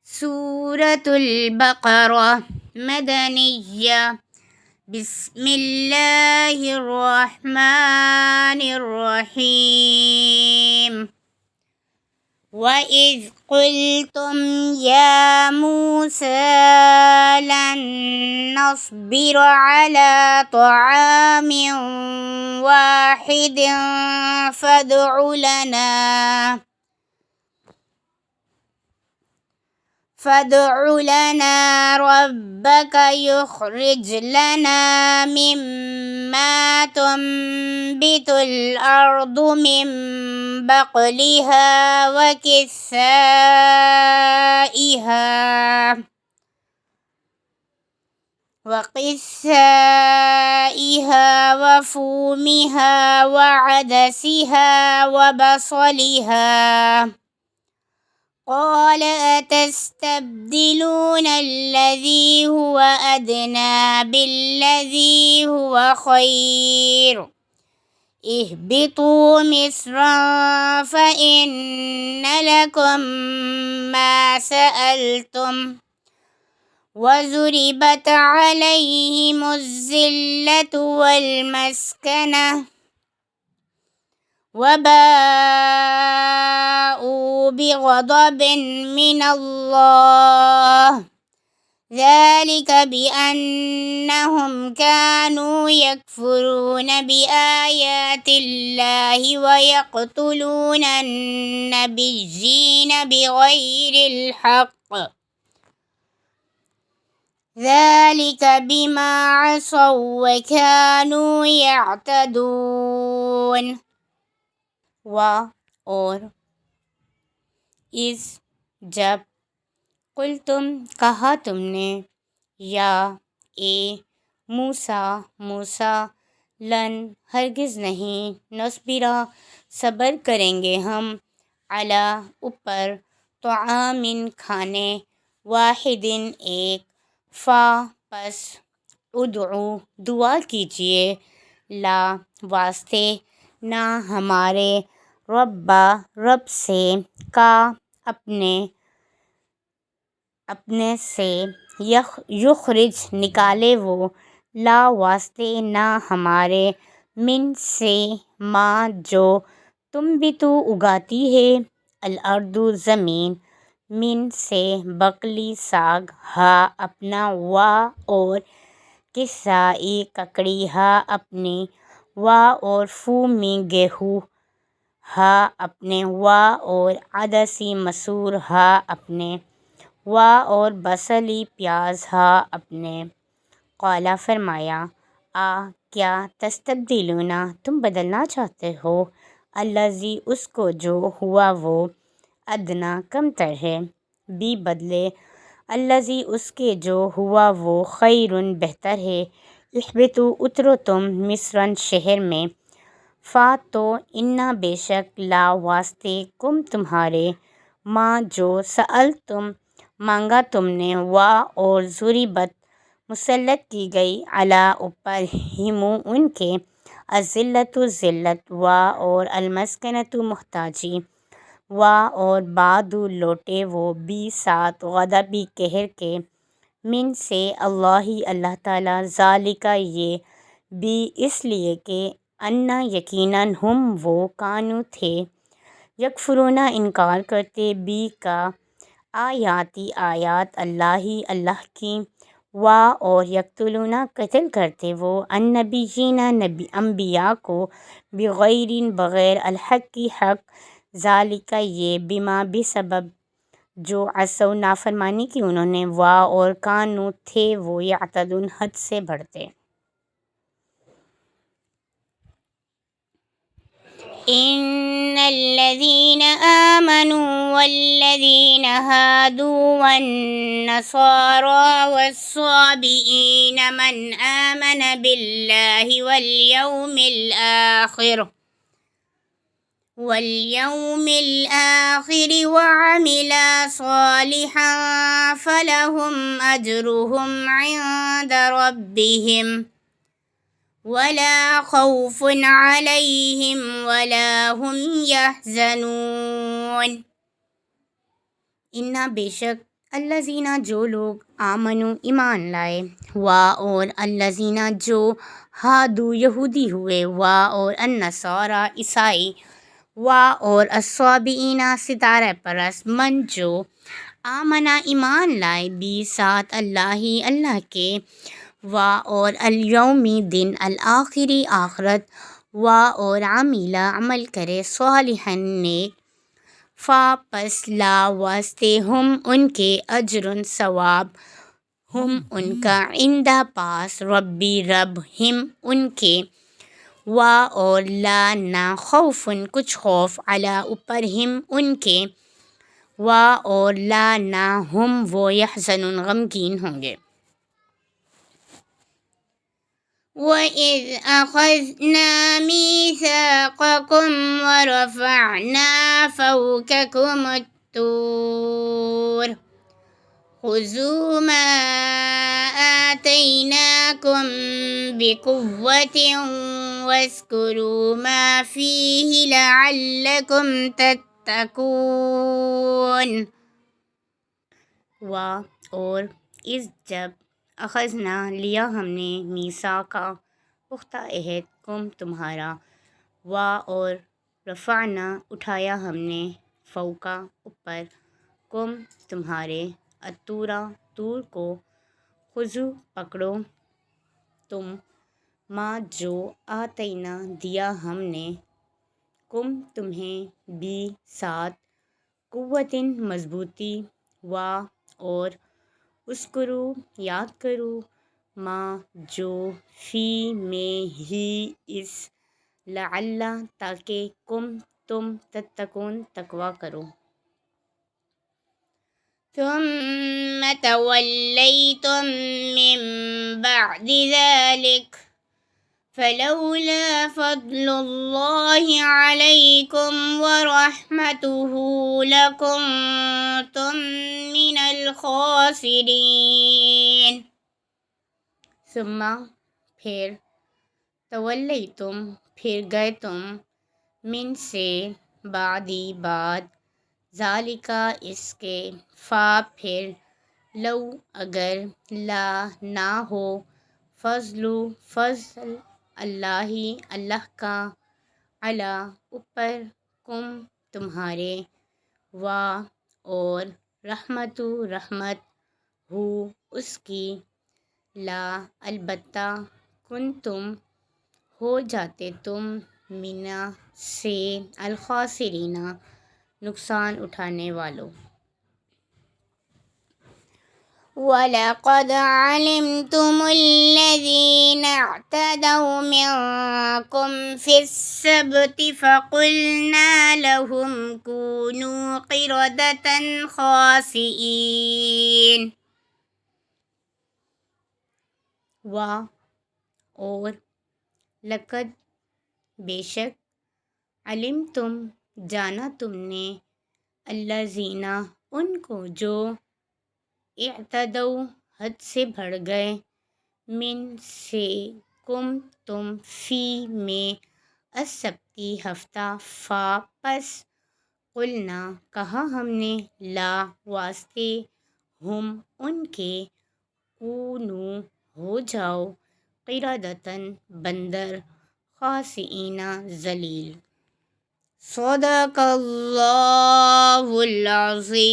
سورة البقرة مدنية. بسم الله الرحمن الرحيم. وإذ قلتم يا موسى لن نصبر على طعام واحد فادع لنا ربك يخرج لنا مما تنبت الأرض من بقلها وقثائها وفومها وعدسها وبصلها. قال أتستبدلون الذي هو أدنى بالذي هو خير اهبطوا مصرا فإن لكم ما سألتم وضربت عليهم الذلة والمسكنة وباءوا بغضب من الله ذلك بأنهم كانوا يكفرون بآيات الله ويقتلون النبيين بغير الحق ذلك بما عصوا وكانوا يعتدون. اور اس جب قلتم کہا تم نے یا اے موسیٰ لن ہرگز نہیں نصبرا صبر کریں گے ہم علی اوپر طعام کھانے واحد ایک پس ادعو دعا کیجیے لا واسطے نہ ہمارے رب سے کا اپنے سے یخرج نکالے وہ لا واسطے نہ ہمارے من سے ما جو تم بھی تو اگاتی ہے الارض زمین من سے بقلی ساگ ہا اپنا وا اور کسائی ککڑی ہا اپنی وا اور فومی گیہوں ہا اپنے وا اور عدسی مسور ہا اپنے وا اور بصلی پیاز ہا اپنے. قال فرمایا کیا تستبدلون تم بدلنا چاہتے ہو الذی اس کو جو ہوا وہ ادنا کم تر ہے بھی بدلے الذی اس کے جو ہوا وہ خیر بہتر ہے اہبطوا اترو تم مصرا شہر میں تو انا بے شک لا واسطے کم تمہارے ماں جو سألتم مانگا تم نے وا اور ضربت مسلط کی گئی علی اوپر ہم ان کے الذلۃ ذلت وا اور المسکنۃ محتاجی وا اور بعد لوٹے وہ بھی ساتھ غضبی قہر کے من سے اللہ تعالیٰ ذالک یہ بھی اس لیے کہ انا یقیناً ہم وہ کانو تھے یکفرون انکار کرتے بھی کا آیات اللہ کی وا اور یقتلون قتل کرتے وہ النبیین انبیاء کو بغیر الحق کی حق ذالک یہ بما بسبب جو عصوا نافرمانی کی انہوں نے وا اور کانو تھے وہ یعتدون حد سے بڑھتے. ان الذين آمنوا والذين هادوا والنصارى والصابئين من آمن بالله واليوم الآخر وعمل صالحا فلهم أجرهم عند ربهم ولا خوف عليهم ولا هم يحزنون. انا بے شک الذین جو لوگ آمنو ایمان لائے، وا اور الذین جو ہادو یہودی ہوئے، وا اور النصارى عیسائی، وا اور الصابئین ستارہ پرست، من جو آمنا ایمان لائے، بھی ساتھ اللہ کے، وا اور الیومی دن الآخری آخرت، وا اور عاملہ عمل کرے صالحا نیک، فا پس لا واسطے ہم ان کے اجر ثواب، ہم ان کا عندہ پاس ربی رب ہم ان کے، وا اور لا نہ خوف کچھ خوف علی اوپر ہم ان کے، وا اور لا نہ ہم وہ یحزنون غمگین ہوں گے۔ وَإِذْ أَخَذْنَا مِيثَاقَكُمْ وَرَفَعْنَا فَوْقَكُمُ الطُّورَ خُذُوا مَا آتَيْنَاكُمْ بِقُوَّةٍ وَاذْكُرُوا مَا فِيهِ لَعَلَّكُمْ تَتَّقُونَ۔ اور اس جب اخذنا لیا ہم نے میثاقا پختہ عہد کم تمہارا، وا اور رفعنا اٹھایا ہم نے فوقا اوپر، کم تمہارے، الطورا طور کو، خذو پکڑو تم، ما جو آتینا دیا ہم نے، کم تمہیں، بھی ساتھ، قوتٍ مضبوطی، وا اور اذکروا یاد کرو، ما جو فی میں ہی اس، لعل تاکہ کم تم تتقون تقوی کرو۔ ثم تولیتم من بعد ذلك فلولا فضل اللہ علیکم ورحمتہ لکنتم من الخاسرین۔ ثم پھر، تولیتم پھر گئے تم، من سے، بعدی بعد، ذالکا اس کے، فا پھر، لو اگر، لا نہ ہو، فضل اللہ کا، علی اوپر، کم تمہارے، وا اور رحمت ہو اس کی، لا البتہ، کنتم ہو جاتے تم، منا سے، الخاسرین نقصان اٹھانے والوں۔ وَلَقَدْ عَلِمْتُمُ الَّذِينَ اعْتَدَوْا مِنكُمْ فِي السَّبْتِ فَقُلْنَا لَهُمْ كُونُوا قِرَدَةً خَاسِئِينَ۔ وا اور لقد بے شک، علمتم جانا تم نے، الذین ان کو جو، اعتدوا حد سے بڑھ گئے، من سے، کم تم، فی میں، السبت ہفتہ، فا پس، قلنا کہا ہم نے، لا واسطے، ہم ان کے، کونو ہو جاؤ، قردۃ بندر، خاسئین ذلیل۔ صدق اللہ العظیم۔